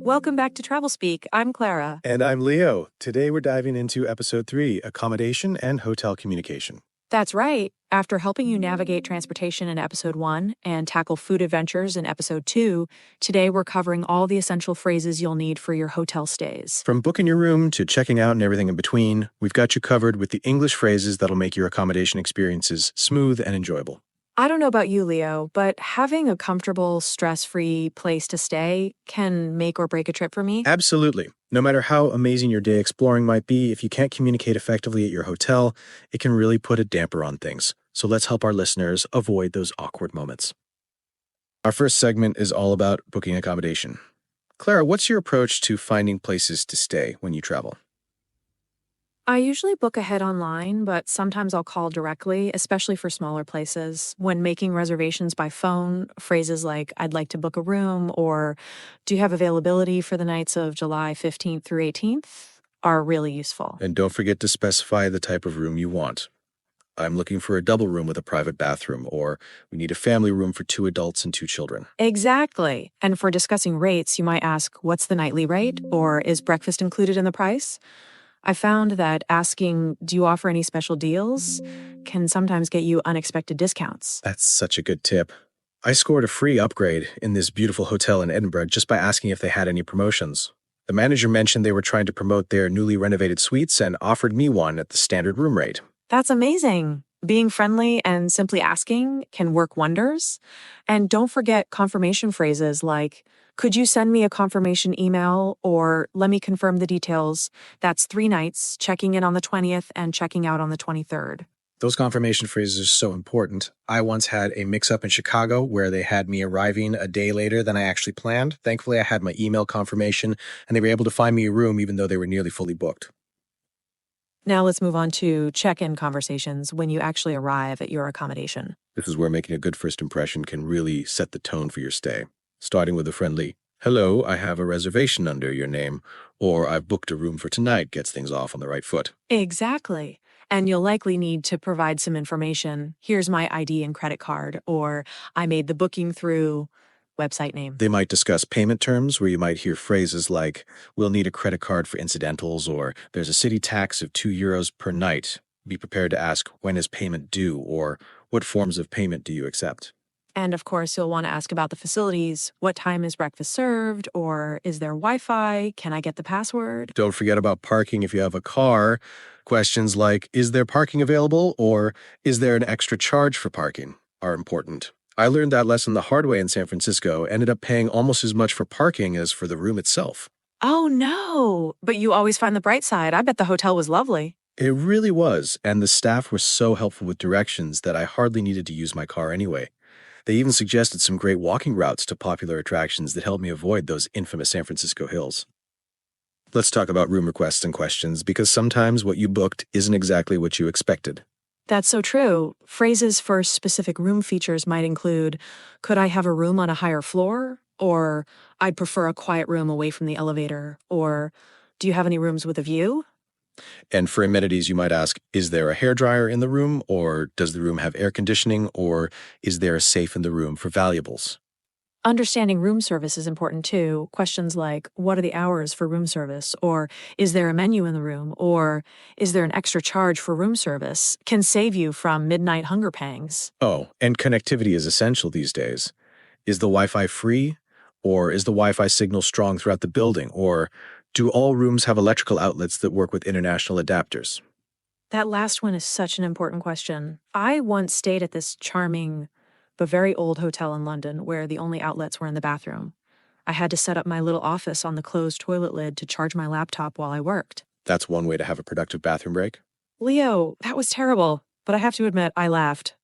Welcome back to Travel Speak. I'm Clara. And I'm Leo. Today we're diving into episode 3, Accommodation and Hotel Communication. That's right. After helping you navigate transportation in episode 1 and tackle food adventures in episode 2, today we're covering all the essential phrases you'll need for your hotel stays. From booking your room to checking out and everything in between, we've got you covered with the English phrases that'll make your accommodation experiences smooth and enjoyable. I don't know about you, Leo, but having a comfortable, stress-free place to stay can make or break a trip for me. Absolutely. No matter how amazing your day exploring might be, if you can't communicate effectively at your hotel, it can really put a damper on things. So let's help our listeners avoid those awkward moments. Our first segment is all about booking accommodation. Clara, what's your approach to finding places to stay when you travel? I usually book ahead online, but sometimes I'll call directly, especially for smaller places. When making reservations by phone, phrases like, I'd like to book a room, or do you have availability for the nights of July 15th through 18th are really useful. And don't forget to specify the type of room you want. I'm looking for a double room with a private bathroom, or we need a family room for 2 adults and 2 children. Exactly. And for discussing rates, you might ask, what's the nightly rate? Or is breakfast included in the price? I found that asking, do you offer any special deals, can sometimes get you unexpected discounts. That's such a good tip. I scored a free upgrade in this beautiful hotel in Edinburgh just by asking if they had any promotions. The manager mentioned they were trying to promote their newly renovated suites and offered me one at the standard room rate. That's amazing. Being friendly and simply asking can work wonders. And don't forget confirmation phrases like, could you send me a confirmation email, or let me confirm the details. That's 3 nights, checking in on the 20th and checking out on the 23rd. Those confirmation phrases are so important. I once had a mix-up in Chicago where they had me arriving a day later than I actually planned. Thankfully, I had my email confirmation, and they were able to find me a room even though they were nearly fully booked. Now let's move on to check-in conversations when you actually arrive at your accommodation. This is where making a good first impression can really set the tone for your stay. Starting with a friendly, hello, I have a reservation under your name, or I've booked a room for tonight gets things off on the right foot. Exactly. And you'll likely need to provide some information. Here's my ID and credit card, or I made the booking through website name. They might discuss payment terms where you might hear phrases like, we'll need a credit card for incidentals, or there's a city tax of €2 per night. Be prepared to ask, when is payment due, or what forms of payment do you accept? And of course, you'll want to ask about the facilities. What time is breakfast served? Or is there Wi-Fi? Can I get the password? Don't forget about parking if you have a car. Questions like, is there parking available, or is there an extra charge for parking, are important. I learned that lesson the hard way in San Francisco, ended up paying almost as much for parking as for the room itself. Oh no, but you always find the bright side. I bet the hotel was lovely. It really was, and the staff was so helpful with directions that I hardly needed to use my car anyway. They even suggested some great walking routes to popular attractions that helped me avoid those infamous San Francisco hills. Let's talk about room requests and questions, because sometimes what you booked isn't exactly what you expected. That's so true. Phrases for specific room features might include, could I have a room on a higher floor? Or, I'd prefer a quiet room away from the elevator. Or, do you have any rooms with a view? And for amenities, you might ask, is there a hairdryer in the room, or does the room have air conditioning, or is there a safe in the room for valuables? Understanding room service is important too. Questions like, what are the hours for room service? Or, is there a menu in the room? Or, is there an extra charge for room service? Can save you from midnight hunger pangs. Oh, and connectivity is essential these days. Is the Wi-Fi free, or is the Wi-Fi signal strong throughout the building, or do all rooms have electrical outlets that work with international adapters? That last one is such an important question. I once stayed at this charming but very old hotel in London where the only outlets were in the bathroom. I had to set up my little office on the closed toilet lid to charge my laptop while I worked. That's one way to have a productive bathroom break. Leo, that was terrible, but I have to admit I laughed.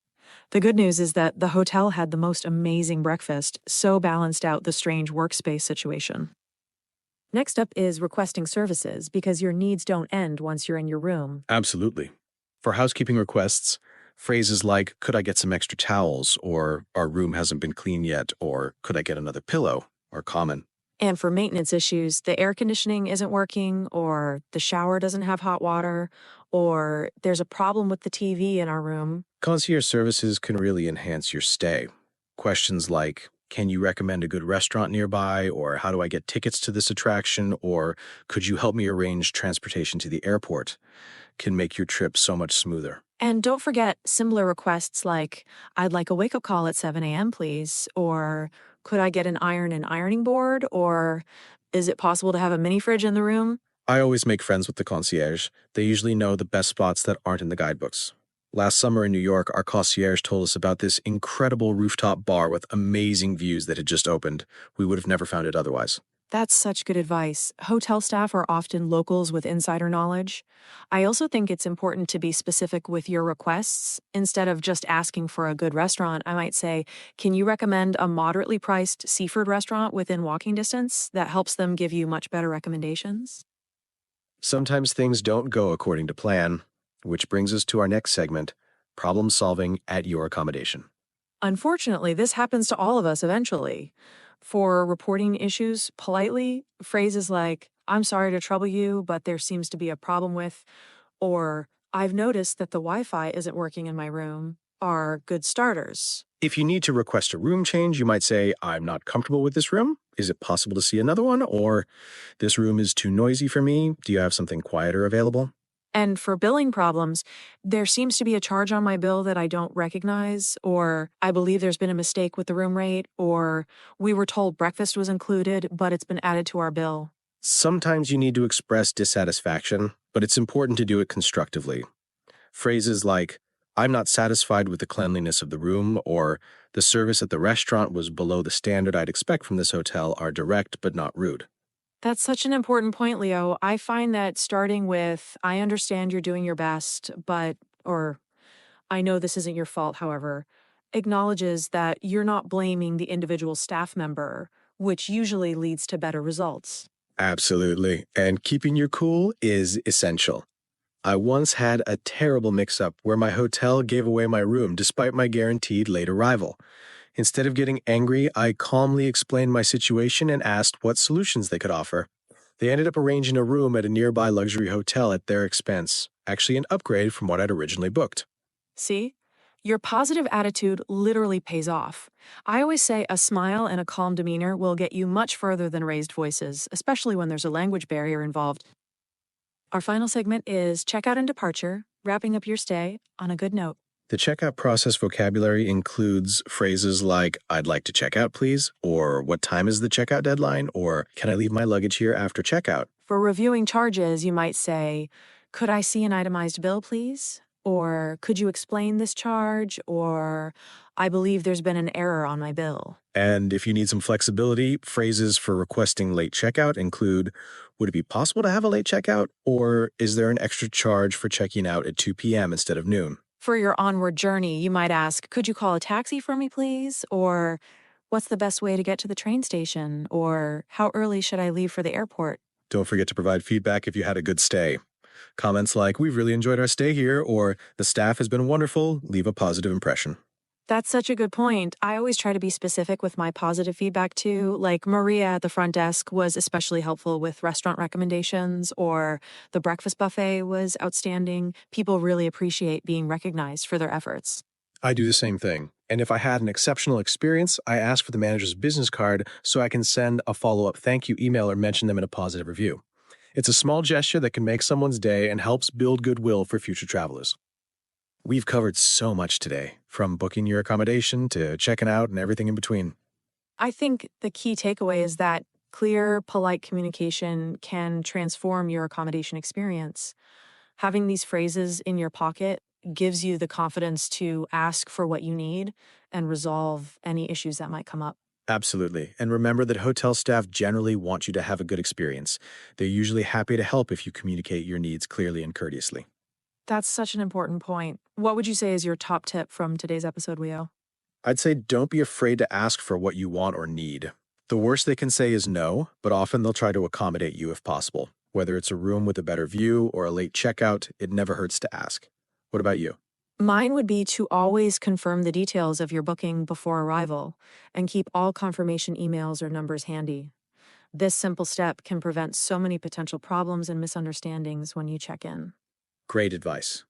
The good news is that the hotel had the most amazing breakfast, so balanced out the strange workspace situation. Next up is requesting services, because your needs don't end once you're in your room. Absolutely. For housekeeping requests, phrases like, could I get some extra towels, or our room hasn't been cleaned yet, or could I get another pillow, are common. And for maintenance issues, the air conditioning isn't working, or the shower doesn't have hot water, or there's a problem with the TV in our room. Concierge services can really enhance your stay. Questions like, Can you recommend a good restaurant nearby? Or how do I get tickets to this attraction? Or could you help me arrange transportation to the airport? Can make your trip so much smoother. And don't forget similar requests like, I'd like a wake up call at 7 a.m., please. Or could I get an iron and ironing board? Or is it possible to have a mini fridge in the room? I always make friends with the concierge. They usually know the best spots that aren't in the guidebooks. Last summer in New York, our concierge told us about this incredible rooftop bar with amazing views that had just opened. We would have never found it otherwise. That's such good advice. Hotel staff are often locals with insider knowledge. I also think it's important to be specific with your requests. Instead of just asking for a good restaurant, I might say, can you recommend a moderately priced seafood restaurant within walking distance? That helps them give you much better recommendations. Sometimes things don't go according to plan, which brings us to our next segment, problem solving at your accommodation. Unfortunately, this happens to all of us eventually. For reporting issues politely, phrases like, I'm sorry to trouble you, but there seems to be a problem with, or I've noticed that the Wi Fi isn't working in my room are good starters. If you need to request a room change, you might say, I'm not comfortable with this room. Is it possible to see another one? Or this room is too noisy for me. Do you have something quieter available? And for billing problems, there seems to be a charge on my bill that I don't recognize, or I believe there's been a mistake with the room rate, or we were told breakfast was included, but it's been added to our bill. Sometimes you need to express dissatisfaction, but it's important to do it constructively. Phrases like, I'm not satisfied with the cleanliness of the room, or the service at the restaurant was below the standard I'd expect from this hotel are direct but not rude. That's such an important point, Leo. I find that starting with, I understand you're doing your best, but, or I know this isn't your fault, however, acknowledges that you're not blaming the individual staff member, which usually leads to better results. Absolutely. And keeping your cool is essential. I once had a terrible mix up where my hotel gave away my room despite my guaranteed late arrival. Instead of getting angry, I calmly explained my situation and asked what solutions they could offer. They ended up arranging a room at a nearby luxury hotel at their expense, actually an upgrade from what I'd originally booked. See? Your positive attitude literally pays off. I always say a smile and a calm demeanor will get you much further than raised voices, especially when there's a language barrier involved. Our final segment is checkout and departure, wrapping up your stay on a good note. The checkout process vocabulary includes phrases like, I'd like to check out, please, or what time is the checkout deadline, or can I leave my luggage here after checkout? For reviewing charges, you might say, could I see an itemized bill, please? Or could you explain this charge? Or I believe there's been an error on my bill. And if you need some flexibility, phrases for requesting late checkout include, would it be possible to have a late checkout? Or is there an extra charge for checking out at 2 p.m. instead of noon? For your onward journey, you might ask, could you call a taxi for me, please? Or what's the best way to get to the train station? Or how early should I leave for the airport? Don't forget to provide feedback if you had a good stay. Comments like, we've really enjoyed our stay here, or the staff has been wonderful, leave a positive impression. That's such a good point. I always try to be specific with my positive feedback too. Like Maria at the front desk was especially helpful with restaurant recommendations, or the breakfast buffet was outstanding. People really appreciate being recognized for their efforts. I do the same thing. And if I had an exceptional experience, I ask for the manager's business card so I can send a follow-up thank you email or mention them in a positive review. It's a small gesture that can make someone's day and helps build goodwill for future travelers. We've covered so much today, from booking your accommodation to checking out and everything in between. I think the key takeaway is that clear, polite communication can transform your accommodation experience. Having these phrases in your pocket gives you the confidence to ask for what you need and resolve any issues that might come up. Absolutely. And remember that hotel staff generally want you to have a good experience. They're usually happy to help if you communicate your needs clearly and courteously. That's such an important point. What would you say is your top tip from today's episode, Leo? I'd say don't be afraid to ask for what you want or need. The worst they can say is no, but often they'll try to accommodate you if possible. Whether it's a room with a better view or a late checkout, it never hurts to ask. What about you? Mine would be to always confirm the details of your booking before arrival and keep all confirmation emails or numbers handy. This simple step can prevent so many potential problems and misunderstandings when you check in. Great advice.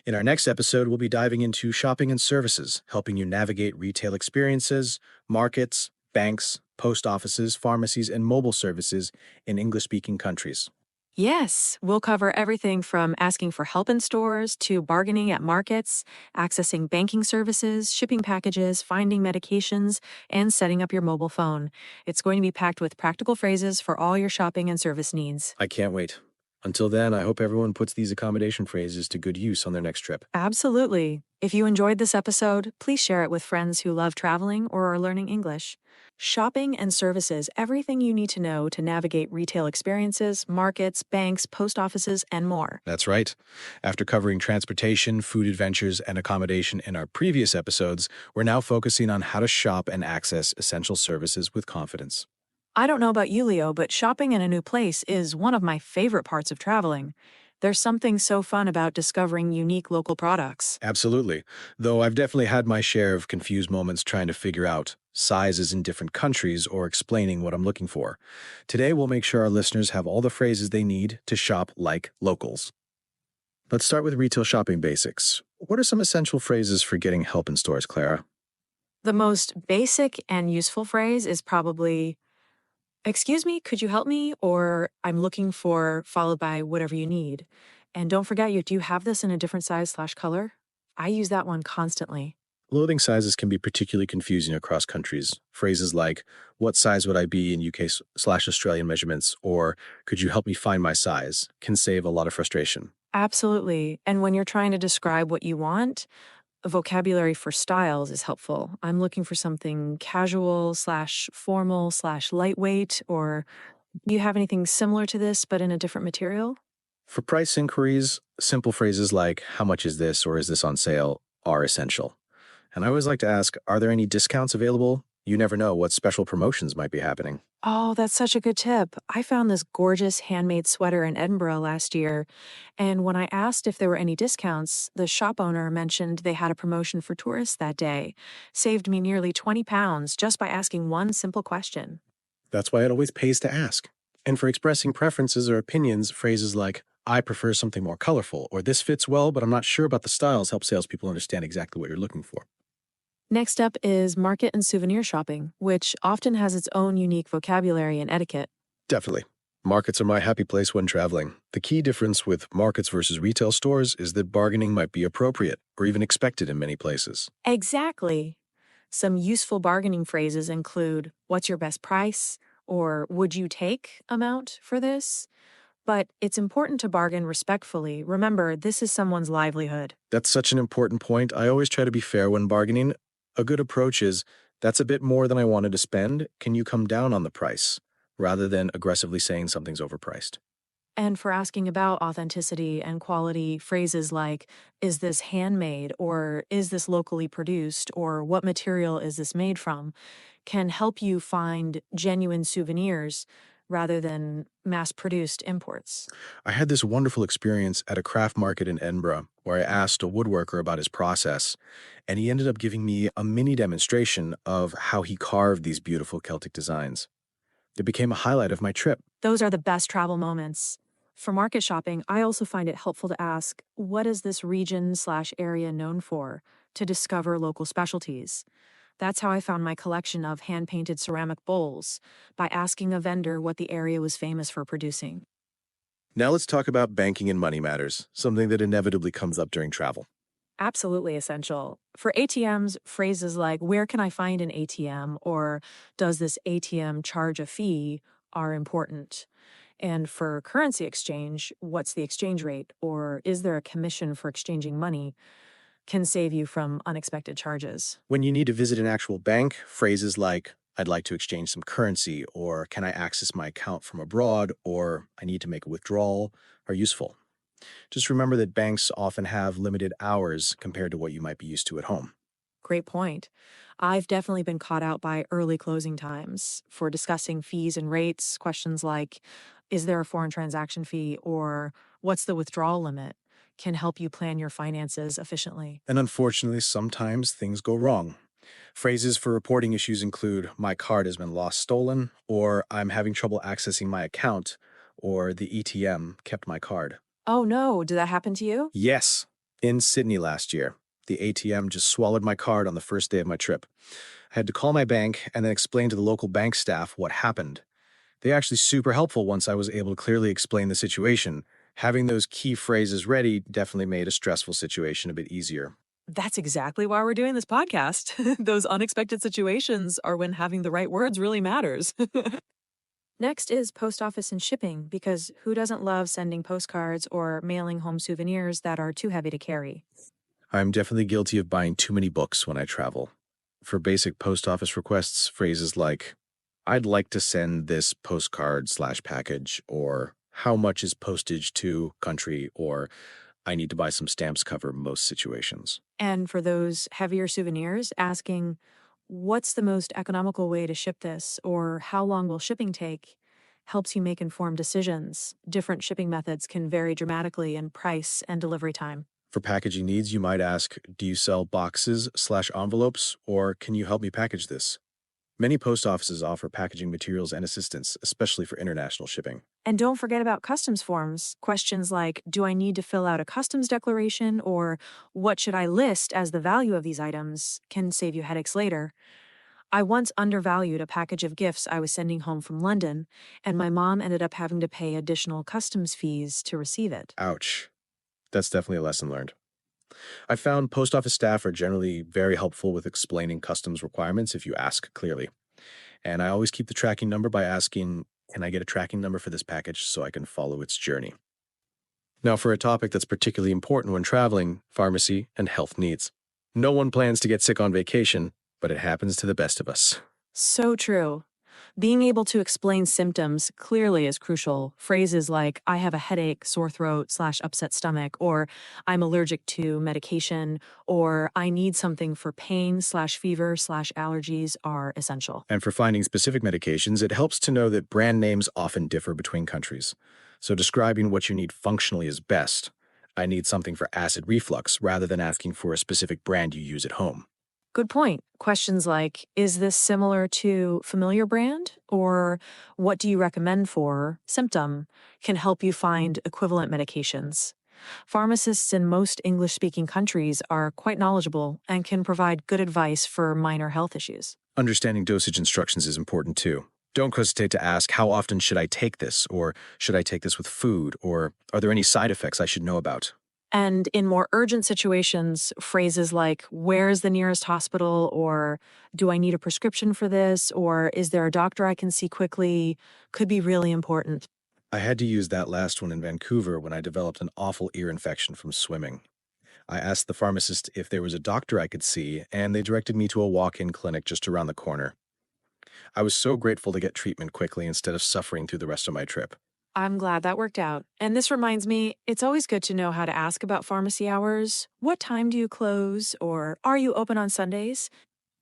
In our next episode, we'll be diving into shopping and services, helping you navigate retail experiences, markets, banks, post offices, pharmacies, and mobile services in English speaking countries. Yes, we'll cover everything from asking for help in stores to bargaining at markets, accessing banking services, shipping packages, finding medications, and setting up your mobile phone. It's going to be packed with practical phrases for all your shopping and service needs. I can't wait. Until then, I hope everyone puts these accommodation phrases to good use on their next trip. Absolutely. If you enjoyed this episode, please share it with friends who love traveling or are learning English. Shopping and services, everything you need to know to navigate retail experiences, markets, banks, post offices, and more. That's right. After covering transportation, food adventures, and accommodation in our previous episodes, we're now focusing on how to shop and access essential services with confidence. I don't know about you, Leo, but shopping in a new place is one of my favorite parts of traveling. There's something so fun about discovering unique local products. Absolutely. Though I've definitely had my share of confused moments trying to figure out sizes in different countries or explaining what I'm looking for. Today, we'll make sure our listeners have all the phrases they need to shop like locals. Let's start with retail shopping basics. What are some essential phrases for getting help in stores, Clara? The most basic and useful phrase is probably, "Excuse me, could you help me?" Or "I'm looking for," followed by whatever you need. And don't forget, do you have this in a different size/color? I use that one constantly. Clothing sizes can be particularly confusing across countries. Phrases like, what size would I be in UK/Australian measurements, or could you help me find my size, can save a lot of frustration. Absolutely. And when you're trying to describe what you want, a vocabulary for styles is helpful. I'm looking for something casual/formal/lightweight, or do you have anything similar to this but in a different material? For price inquiries, simple phrases like, how much is this, or is this on sale, are essential. And I always like to ask, are there any discounts available? You never know what special promotions might be happening. Oh, that's such a good tip. I found this gorgeous handmade sweater in Edinburgh last year, and when I asked if there were any discounts, the shop owner mentioned they had a promotion for tourists that day. Saved me nearly £20 just by asking one simple question. That's why it always pays to ask. And for expressing preferences or opinions, phrases like, I prefer something more colorful, or this fits well, but I'm not sure about the styles, help salespeople understand exactly what you're looking for. Next up is market and souvenir shopping, which often has its own unique vocabulary and etiquette. Definitely. Markets are my happy place when traveling. The key difference with markets versus retail stores is that bargaining might be appropriate or even expected in many places. Exactly. Some useful bargaining phrases include, "What's your best price?" or "Would you take amount for this?" But it's important to bargain respectfully. Remember, this is someone's livelihood. That's such an important point. I always try to be fair when bargaining. A good approach is, that's a bit more than I wanted to spend. Can you come down on the price? Rather than aggressively saying something's overpriced. And for asking about authenticity and quality, phrases like, "Is this handmade?" or "Is this locally produced?" or "What material is this made from?" can help you find genuine souvenirs rather than mass produced imports. I had this wonderful experience at a craft market in Edinburgh where I asked a woodworker about his process, and he ended up giving me a mini demonstration of how he carved these beautiful Celtic designs. It became a highlight of my trip. Those are the best travel moments. For market shopping, I also find it helpful to ask, "What is this region/area known for?" to discover local specialties. That's how I found my collection of hand painted ceramic bowls, by asking a vendor what the area was famous for producing. Now let's talk about banking and money matters, something that inevitably comes up during travel. Absolutely essential. For ATMs, phrases like, "Where can I find an ATM?" or "Does this ATM charge a fee?" are important. And for currency exchange, "What's the exchange rate?" or "Is there a commission for exchanging money?" can save you from unexpected charges. When you need to visit an actual bank, phrases like, I'd like to exchange some currency, or can I access my account from abroad, or I need to make a withdrawal, are useful. Just remember that banks often have limited hours compared to what you might be used to at home. Great point. I've definitely been caught out by early closing times. For discussing fees and rates, questions like, "Is there a foreign transaction fee?" or "What's the withdrawal limit?" can help you plan your finances efficiently. And unfortunately, sometimes things go wrong. Phrases for reporting issues include, my card has been lost, stolen, or I'm having trouble accessing my account, or the ATM kept my card. Oh no, did that happen to you? Yes, in Sydney last year. The ATM just swallowed my card on the first day of my trip. I had to call my bank and then explain to the local bank staff what happened. They actually super helpful once I was able to clearly explain the situation. Having those key phrases ready definitely made a stressful situation a bit easier. That's exactly why we're doing this podcast. Those unexpected situations are when having the right words really matters. Next is post office and shipping, because who doesn't love sending postcards or mailing home souvenirs that are too heavy to carry? I'm definitely guilty of buying too many books when I travel. For basic post office requests, phrases like, I'd like to send this postcard slash package, or how much is postage to country, or I need to buy some stamps cover most situations. And for those heavier souvenirs, asking, what's the most economical way to ship this, or how long will shipping take, helps you make informed decisions. Different shipping methods can vary dramatically in price and delivery time. For packaging needs, you might ask, do you sell boxes slash envelopes, or can you help me package this? Many post offices offer packaging materials and assistance, especially for international shipping. And don't forget about customs forms. Questions like, do I need to fill out a customs declaration, or what should I list as the value of these items, can save you headaches later. I once undervalued a package of gifts I was sending home from London, and my mom ended up having to pay additional customs fees to receive it. Ouch. That's definitely a lesson learned. I found post office staff are generally very helpful with explaining customs requirements if you ask clearly. And I always keep the tracking number by asking, can I get a tracking number for this package so I can follow its journey? Now, for a topic that's particularly important when traveling, pharmacy and health needs. No one plans to get sick on vacation, but it happens to the best of us. So true. Being able to explain symptoms clearly is crucial. Phrases like, I have a headache, sore throat, slash upset stomach, or I'm allergic to medication, or I need something for pain, slash fever, slash allergies are essential. And for finding specific medications, it helps to know that brand names often differ between countries. So describing what you need functionally is best. I need something for acid reflux rather than asking for a specific brand you use at home. Good point. Questions like, is this similar to familiar brand? Or what do you recommend for symptom can help you find equivalent medications. Pharmacists in most English speaking countries are quite knowledgeable and can provide good advice for minor health issues. Understanding dosage instructions is important too. Don't hesitate to ask, how often should I take this? Or should I take this with food? Or are there any side effects I should know about? And in more urgent situations, phrases like, where's the nearest hospital? Or do I need a prescription for this? Or is there a doctor I can see quickly? Could be really important. I had to use that last one in Vancouver when I developed an awful ear infection from swimming. I asked the pharmacist if there was a doctor I could see, and they directed me to a walk in clinic just around the corner. I was so grateful to get treatment quickly instead of suffering through the rest of my trip. I'm glad that worked out. And this reminds me, it's always good to know how to ask about pharmacy hours. What time do you close? Or are you open on Sundays?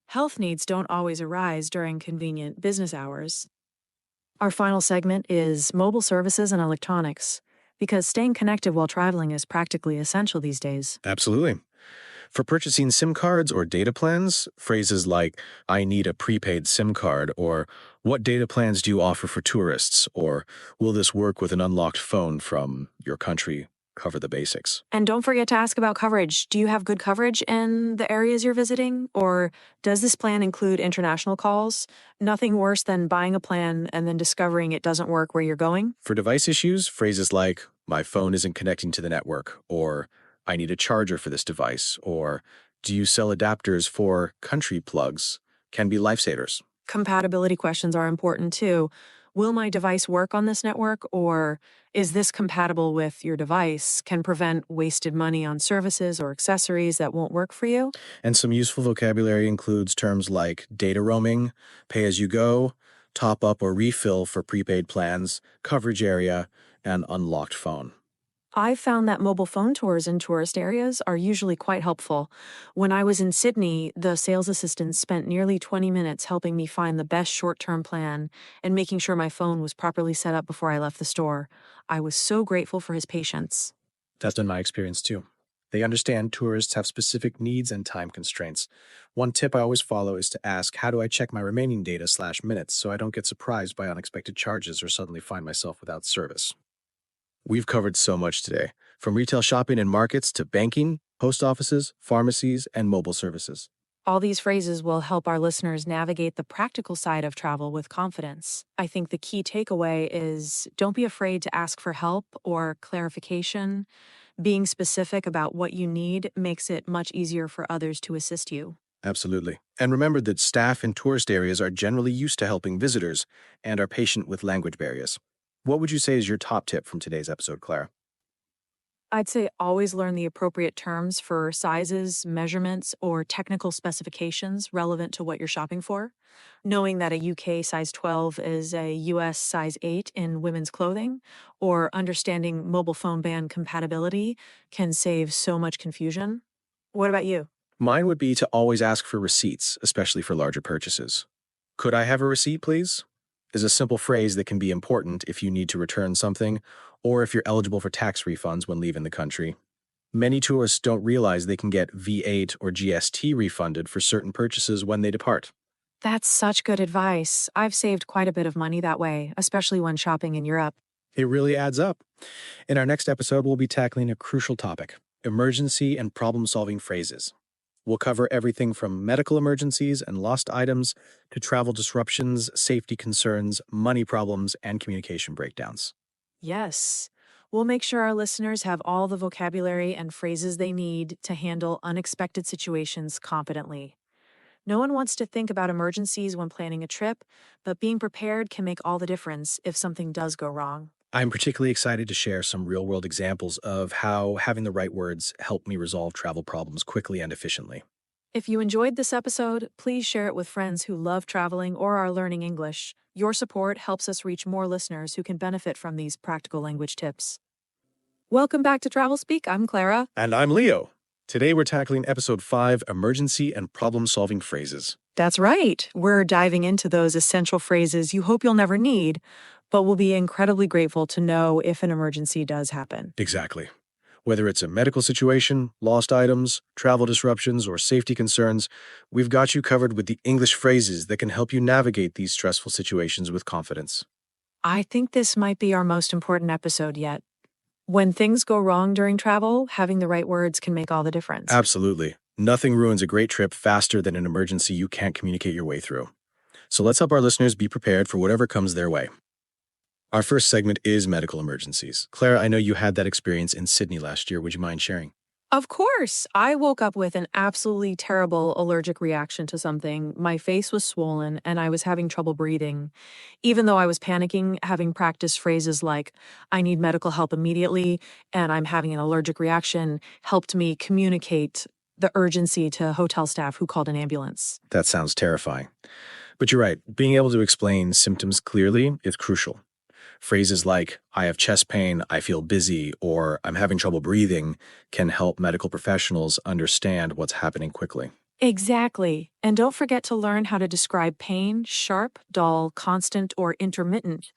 Health needs don't always arise during convenient business hours. Our final segment is mobile services and electronics, because staying connected while traveling is practically essential these days. Absolutely. For purchasing SIM cards or data plans, phrases like, I need a prepaid SIM card, or what data plans do you offer for tourists, or will this work with an unlocked phone from your country, cover the basics. And don't forget to ask about coverage. Do you have good coverage in the areas you're visiting? Or does this plan include international calls? Nothing worse than buying a plan and then discovering it doesn't work where you're going. For device issues, phrases like, my phone isn't connecting to the network, or I need a charger for this device, or do you sell adapters for country plugs, can be lifesavers. Compatibility questions are important too. Will my device work on this network? Or is this compatible with your device? Can prevent wasted money on services or accessories that won't work for you. And some useful vocabulary includes terms like data roaming, pay as you go, top up or refill for prepaid plans, coverage area, and unlocked phone. I've found that mobile phone tours in tourist areas are usually quite helpful. When I was in Sydney, the sales assistant spent nearly 20 minutes helping me find the best short-term plan and making sure my phone was properly set up before I left the store. I was so grateful for his patience. That's been my experience too. They understand tourists have specific needs and time constraints. One tip I always follow is to ask, how do I check my remaining data slash minutes so I don't get surprised by unexpected charges or suddenly find myself without service? We've covered so much today, from retail shopping and markets to banking, post offices, pharmacies, and mobile services. All these phrases will help our listeners navigate the practical side of travel with confidence. I think the key takeaway is don't be afraid to ask for help or clarification. Being specific about what you need makes it much easier for others to assist you. Absolutely. And remember that staff in tourist areas are generally used to helping visitors and are patient with language barriers. What would you say is your top tip from today's episode, Clara? I'd say always learn the appropriate terms for sizes, measurements, or technical specifications relevant to what you're shopping for. Knowing that a UK size 12 is a US size 8 in women's clothing, or understanding mobile phone band compatibility can save so much confusion. What about you? Mine would be to always ask for receipts, especially for larger purchases. Could I have a receipt, please? Is a simple phrase that can be important if you need to return something or if you're eligible for tax refunds when leaving the country. Many tourists don't realize they can get V8 or GST refunded for certain purchases when they depart. That's such good advice. I've saved quite a bit of money that way, especially when shopping in Europe. It really adds up. In our next episode, we'll be tackling a crucial topic: emergency and problem solving phrases. We'll cover everything from medical emergencies and lost items to travel disruptions, safety concerns, money problems, and communication breakdowns. Yes. We'll make sure our listeners have all the vocabulary and phrases they need to handle unexpected situations competently. No one wants to think about emergencies when planning a trip, but being prepared can make all the difference if something does go wrong. I'm particularly excited to share some real world examples of how having the right words helped me resolve travel problems quickly and efficiently. If you enjoyed this episode, please share it with friends who love traveling or are learning English. Your support helps us reach more listeners who can benefit from these practical language tips. Welcome back to Travel Speak. I'm Clara. And I'm Leo. Today we're tackling episode 5: emergency and problem solving phrases. That's right. We're diving into those essential phrases you hope you'll never need, but will be incredibly grateful to know if an emergency does happen. Exactly. Whether it's a medical situation, lost items, travel disruptions, or safety concerns, we've got you covered with the English phrases that can help you navigate these stressful situations with confidence. I think this might be our most important episode yet. When things go wrong during travel, having the right words can make all the difference. Absolutely. Nothing ruins a great trip faster than an emergency you can't communicate your way through. So let's help our listeners be prepared for whatever comes their way. Our first segment is medical emergencies. Claire, I know you had that experience in Sydney last year. Would you mind sharing? Of course, I woke up with an absolutely terrible allergic reaction to something. My face was swollen and I was having trouble breathing. Even though I was panicking, having practiced phrases like, I need medical help immediately and I'm having an allergic reaction helped me communicate the urgency to hotel staff who called an ambulance. That sounds terrifying. But you're right. Being able to explain symptoms clearly is crucial. Phrases like, I have chest pain, I feel busy, or I'm having trouble breathing can help medical professionals understand what's happening quickly. Exactly. And don't forget to learn how to describe pain: sharp, dull, constant, or intermittent.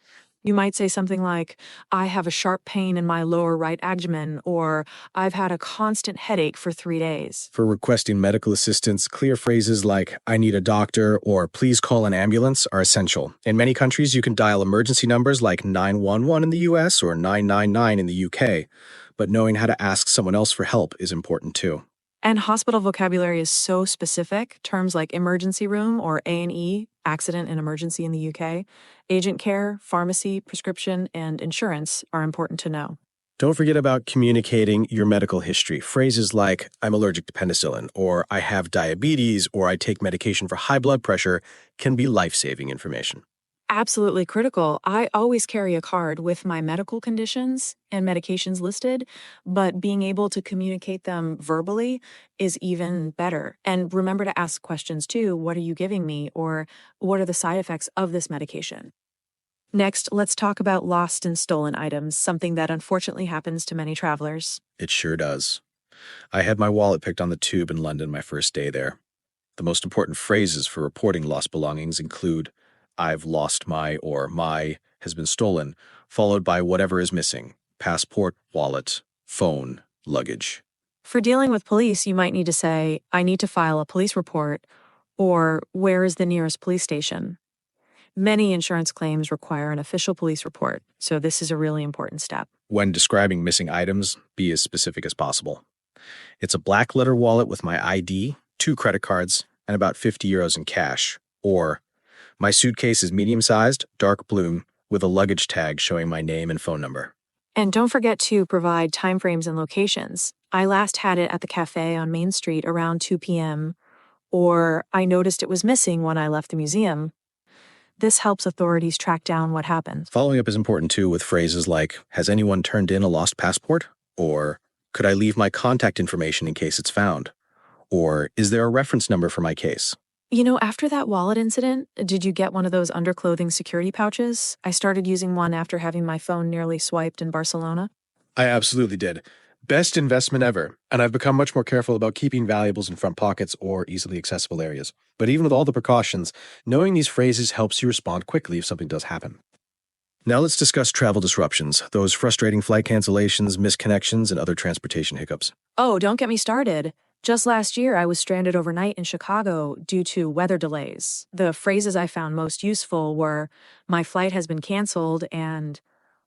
You might say something like, I have a sharp pain in my lower right abdomen, or I've had a constant headache for 3 days. For requesting medical assistance, clear phrases like, I need a doctor, or please call an ambulance are essential. In many countries, you can dial emergency numbers like 911 in the US or 999 in the UK, but knowing how to ask someone else for help is important too. And hospital vocabulary is so specific. Terms like emergency room or A&E, accident and emergency in the UK, agent care, pharmacy, prescription, and insurance are important to know. Don't forget about communicating your medical history. Phrases like, I'm allergic to penicillin, or I have diabetes, or I take medication for high blood pressure can be life-saving information. Absolutely critical. I always carry a card with my medical conditions and medications listed, but being able to communicate them verbally is even better. And remember to ask questions too. What are you giving me? Or what are the side effects of this medication? Next, let's talk about lost and stolen items, something that unfortunately happens to many travelers. It sure does. I had my wallet picked on the tube in London my first day there. The most important phrases for reporting lost belongings include, I've lost my or my has been stolen, followed by whatever is missing: passport, wallet, phone, luggage. For dealing with police, you might need to say, I need to file a police report, or where is the nearest police station? Many insurance claims require an official police report, so this is a really important step. When describing missing items, be as specific as possible. It's a black letter wallet with my ID, two credit cards, and about 50 euros in cash. Or, my suitcase is medium sized, dark blue, with a luggage tag showing my name and phone number. And don't forget to provide timeframes and locations. I last had it at the cafe on Main Street around 2 p.m., or I noticed it was missing when I left the museum. This helps authorities track down what happened. Following up is important too with phrases like, has anyone turned in a lost passport? Or, could I leave my contact information in case it's found? Or, is there a reference number for my case? After that wallet incident, did you get one of those underclothing security pouches? I started using one after having my phone nearly swiped in Barcelona. I absolutely did. Best investment ever, and I've become much more careful about keeping valuables in front pockets or easily accessible areas. But even with all the precautions, knowing these phrases helps you respond quickly if something does happen. Now let's discuss travel disruptions, those frustrating flight cancellations, misconnections, and other transportation hiccups. Oh, don't get me started. Just last year, I was stranded overnight in Chicago due to weather delays. The phrases I found most useful were, my flight has been canceled, and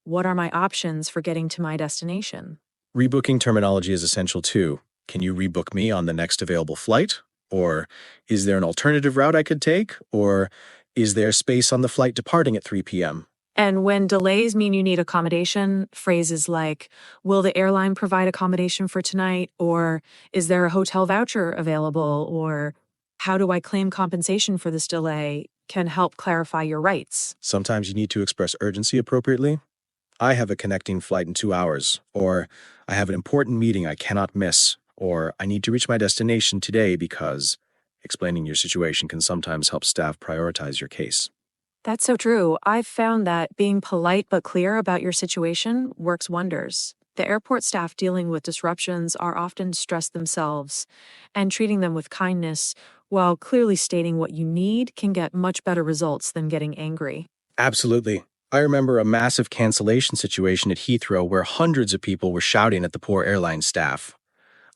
what are my options for getting to my destination? Rebooking terminology is essential too. Can you rebook me on the next available flight? Or is there an alternative route I could take? Or is there space on the flight departing at 3 p.m.? And when delays mean you need accommodation, phrases like, will the airline provide accommodation for tonight? Or is there a hotel voucher available? Or how do I claim compensation for this delay can help clarify your rights. Sometimes you need to express urgency appropriately. I have a connecting flight in 2 hours, or I have an important meeting I cannot miss, or I need to reach my destination today because explaining your situation can sometimes help staff prioritize your case. That's so true. I've found that being polite but clear about your situation works wonders. The airport staff dealing with disruptions are often stressed themselves, and treating them with kindness while clearly stating what you need can get much better results than getting angry. Absolutely. I remember a massive cancellation situation at Heathrow where hundreds of people were shouting at the poor airline staff.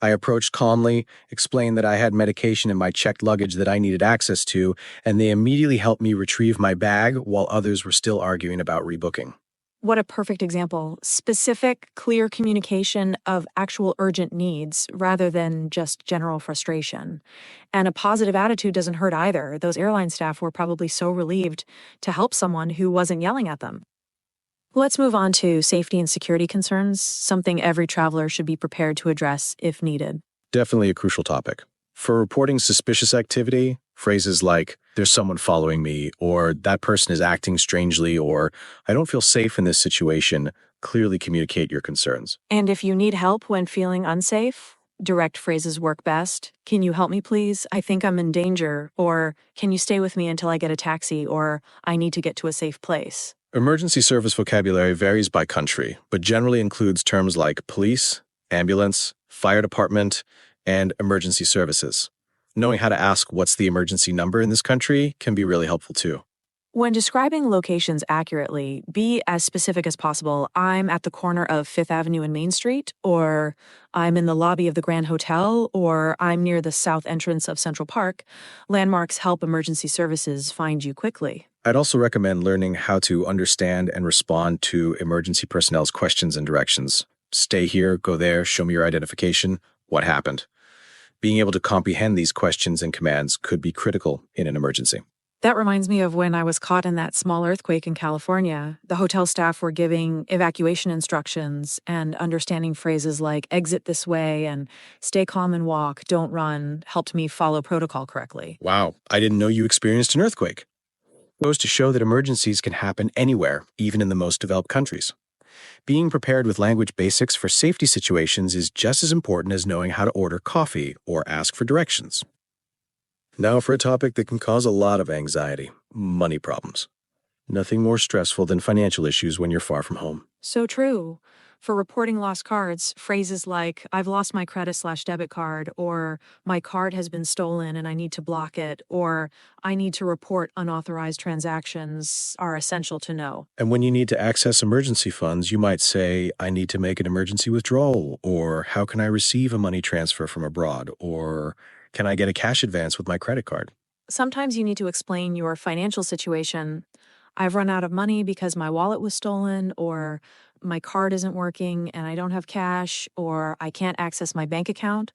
I approached calmly, explained that I had medication in my checked luggage that I needed access to, and they immediately helped me retrieve my bag while others were still arguing about rebooking. What a perfect example. Specific, clear communication of actual urgent needs rather than just general frustration. And a positive attitude doesn't hurt either. Those airline staff were probably so relieved to help someone who wasn't yelling at them. Let's move on to safety and security concerns, something every traveler should be prepared to address if needed. Definitely a crucial topic. For reporting suspicious activity, phrases like, there's someone following me, or that person is acting strangely, or I don't feel safe in this situation, clearly communicate your concerns. And if you need help when feeling unsafe, direct phrases work best. Can you help me, please? I think I'm in danger. Or can you stay with me until I get a taxi? Or I need to get to a safe place. Emergency service vocabulary varies by country, but generally includes terms like police, ambulance, fire department, and emergency services. Knowing how to ask what's the emergency number in this country can be really helpful too. When describing locations accurately, be as specific as possible. I'm at the corner of Fifth Avenue and Main Street, or I'm in the lobby of the Grand Hotel, or I'm near the south entrance of Central Park. Landmarks help emergency services find you quickly. I'd also recommend learning how to understand and respond to emergency personnel's questions and directions. Stay here, go there, show me your identification, what happened? Being able to comprehend these questions and commands could be critical in an emergency. That reminds me of when I was caught in that small earthquake in California. The hotel staff were giving evacuation instructions and understanding phrases like exit this way and stay calm and walk, don't run, helped me follow protocol correctly. Wow, I didn't know you experienced an earthquake. It goes to show that emergencies can happen anywhere, even in the most developed countries. Being prepared with language basics for safety situations is just as important as knowing how to order coffee or ask for directions. Now for a topic that can cause a lot of anxiety, money problems. Nothing more stressful than financial issues when you're far from home. So true. For reporting lost cards, phrases like, I've lost my credit/debit card, or my card has been stolen and I need to block it, or I need to report unauthorized transactions are essential to know. And when you need to access emergency funds, you might say, I need to make an emergency withdrawal, or how can I receive a money transfer from abroad, or can I get a cash advance with my credit card? Sometimes you need to explain your financial situation. I've run out of money because my wallet was stolen, or my card isn't working and I don't have cash, or I can't access my bank account,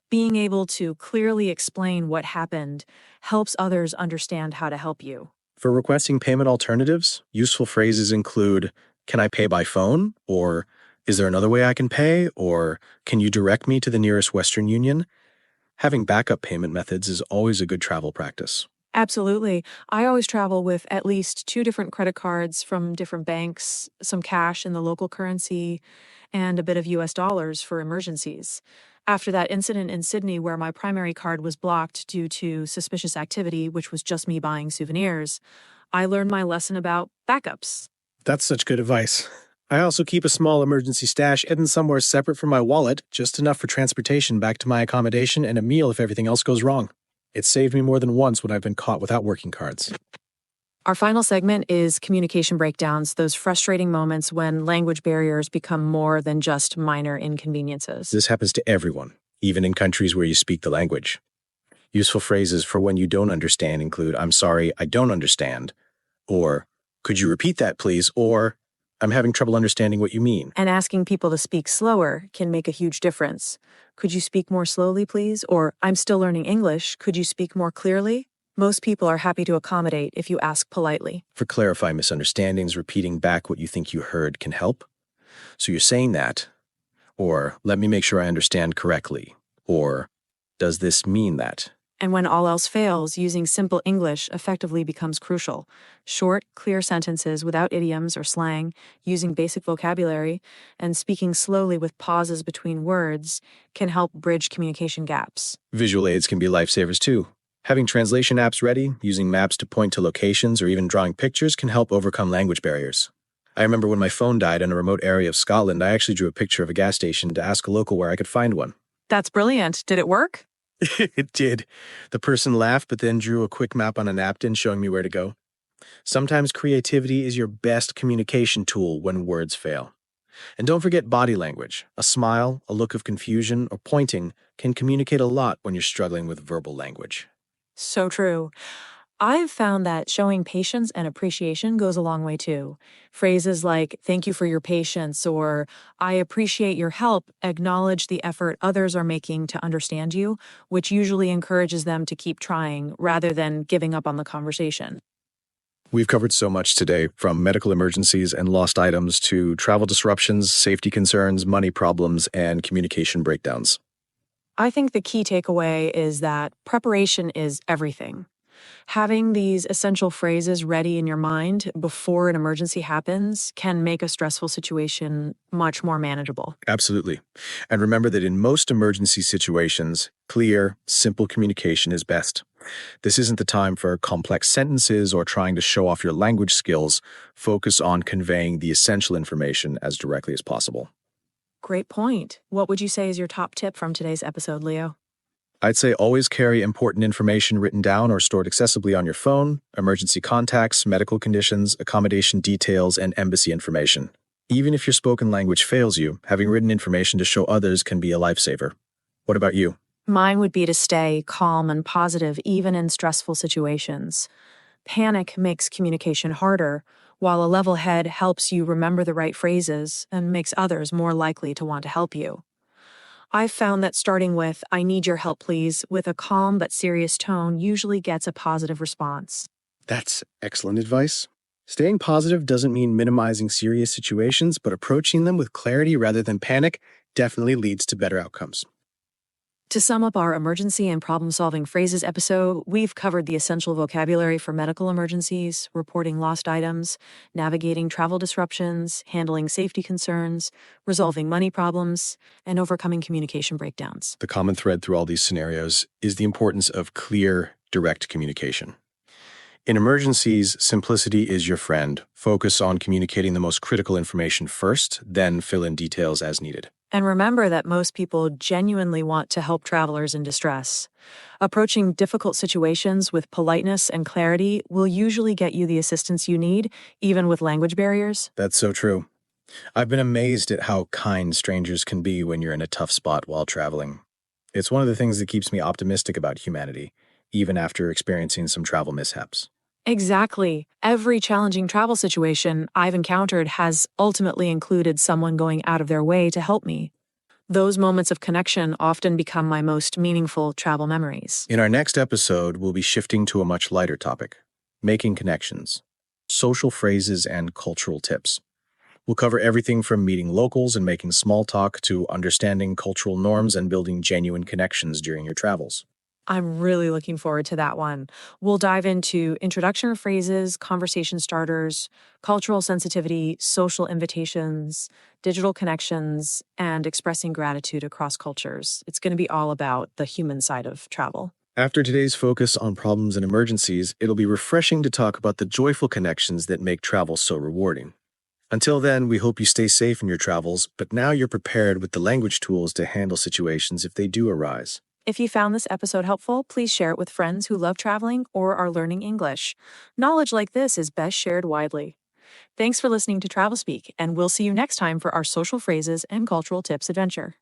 being able to clearly explain what happened helps others understand how to help you. For requesting payment alternatives, useful phrases include, "Can I pay by phone?" Or "Is there another way I can pay?" Or "Can you direct me to the nearest Western Union?" Having backup payment methods is always a good travel practice. Absolutely. I always travel with at least two different credit cards from different banks, some cash in the local currency, and a bit of US dollars for emergencies. After that incident in Sydney where my primary card was blocked due to suspicious activity, which was just me buying souvenirs, I learned my lesson about backups. That's such good advice. I also keep a small emergency stash hidden somewhere separate from my wallet, just enough for transportation back to my accommodation and a meal if everything else goes wrong. It saved me more than once when I've been caught without working cards. Our final segment is communication breakdowns, those frustrating moments when language barriers become more than just minor inconveniences. This happens to everyone, even in countries where you speak the language. Useful phrases for when you don't understand include, "I'm sorry, I don't understand," or "Could you repeat that, please?" or "I'm having trouble understanding what you mean." And asking people to speak slower can make a huge difference. Could you speak more slowly, please? Or, I'm still learning English. Could you speak more clearly? Most people are happy to accommodate if you ask politely. For clarifying misunderstandings, repeating back what you think you heard can help. "So you're saying that," or "Let me make sure I understand correctly," or "Does this mean that?" And when all else fails, using simple English effectively becomes crucial. Short, clear sentences without idioms or slang, using basic vocabulary, and speaking slowly with pauses between words can help bridge communication gaps. Visual aids can be lifesavers too. Having translation apps ready, using maps to point to locations, or even drawing pictures can help overcome language barriers. I remember when my phone died in a remote area of Scotland, I actually drew a picture of a gas station to ask a local where I could find one. That's brilliant. Did it work? It did. The person laughed, but then drew a quick map on a napkin showing me where to go. Sometimes creativity is your best communication tool when words fail. And don't forget body language. A smile, a look of confusion, or pointing can communicate a lot when you're struggling with verbal language. So true. I've found that showing patience and appreciation goes a long way too. Phrases like, thank you for your patience, or I appreciate your help, acknowledge the effort others are making to understand you, which usually encourages them to keep trying rather than giving up on the conversation. We've covered so much today, from medical emergencies and lost items to travel disruptions, safety concerns, money problems, and communication breakdowns. I think the key takeaway is that preparation is everything. Having these essential phrases ready in your mind before an emergency happens can make a stressful situation much more manageable. Absolutely. And remember that in most emergency situations, clear, simple communication is best. This isn't the time for complex sentences or trying to show off your language skills. Focus on conveying the essential information as directly as possible. Great point. What would you say is your top tip from today's episode, Leo? I'd say always carry important information written down or stored accessibly on your phone, emergency contacts, medical conditions, accommodation details, and embassy information. Even if your spoken language fails you, having written information to show others can be a lifesaver. What about you? Mine would be to stay calm and positive even in stressful situations. Panic makes communication harder, while a level head helps you remember the right phrases and makes others more likely to want to help you. I've found that starting with, I need your help, please, with a calm but serious tone usually gets a positive response. That's excellent advice. Staying positive doesn't mean minimizing serious situations, but approaching them with clarity rather than panic definitely leads to better outcomes. To sum up our emergency and problem-solving phrases episode, we've covered the essential vocabulary for medical emergencies, reporting lost items, navigating travel disruptions, handling safety concerns, resolving money problems, and overcoming communication breakdowns. The common thread through all these scenarios is the importance of clear, direct communication. In emergencies, simplicity is your friend. Focus on communicating the most critical information first, then fill in details as needed. And remember that most people genuinely want to help travelers in distress. Approaching difficult situations with politeness and clarity will usually get you the assistance you need, even with language barriers. That's so true. I've been amazed at how kind strangers can be when you're in a tough spot while traveling. It's one of the things that keeps me optimistic about humanity, even after experiencing some travel mishaps. Exactly. Every challenging travel situation I've encountered has ultimately included someone going out of their way to help me. Those moments of connection often become my most meaningful travel memories. In our next episode, we'll be shifting to a much lighter topic: making connections, social phrases, and cultural tips. We'll cover everything from meeting locals and making small talk to understanding cultural norms and building genuine connections during your travels. I'm really looking forward to that one. We'll dive into introduction phrases, conversation starters, cultural sensitivity, social invitations, digital connections, and expressing gratitude across cultures. It's going to be all about the human side of travel. After today's focus on problems and emergencies, it'll be refreshing to talk about the joyful connections that make travel so rewarding. Until then, we hope you stay safe in your travels, but now you're prepared with the language tools to handle situations if they do arise. If you found this episode helpful, please share it with friends who love traveling or are learning English. Knowledge like this is best shared widely. Thanks for listening to Travel Speak, and we'll see you next time for our social phrases and cultural tips adventure.